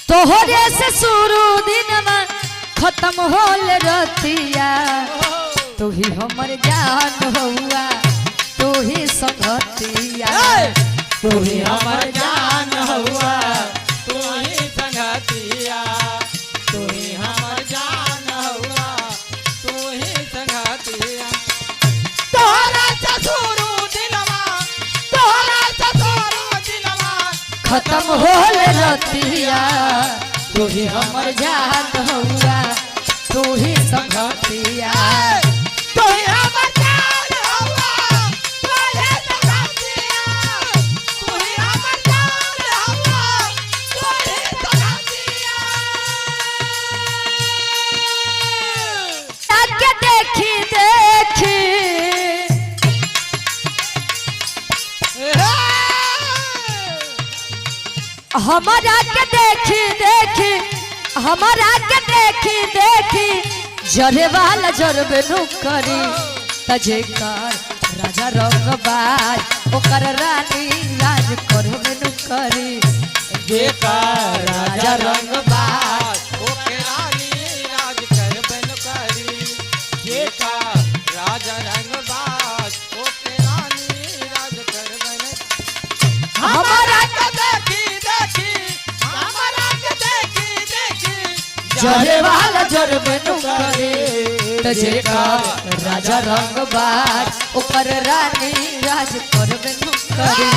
तोहरे से शुरू दिन में खत्म होल रतिया तू ही हमर जान हुआ तू ही संगतिया तू ही हमर जान हुआ तू ही संगतिया तू ही हमर जान हुआ तू ही संगतिया तोहरा ससुरु दिलवा तोहरा ससुरु दिलवा खत्म होल रतिया तू ही हमर जान हुआ तू ही संगतिया तू ही हमर जान हुआ तू ही संगतिया तू ही हमर जान हुआ तू ही संगतिया आके देखी देखी हमारा के देखी देखी हमारा के देखी देखी जरे वाला जरबे नु करी तजे कर राजा रंगबाज ओकर रानी राज करबे नु करी जेकर राजा रंगबाज ओके रानी राज करबन करी जेकर राजा रंगबाज ओके रानी राज करबन हमारा के देखी देखी हमारा के देखी देखी जरे वाला जरबे नु करी तजे कर राजा रंगबाज ओकर रानी राज करबे नु करी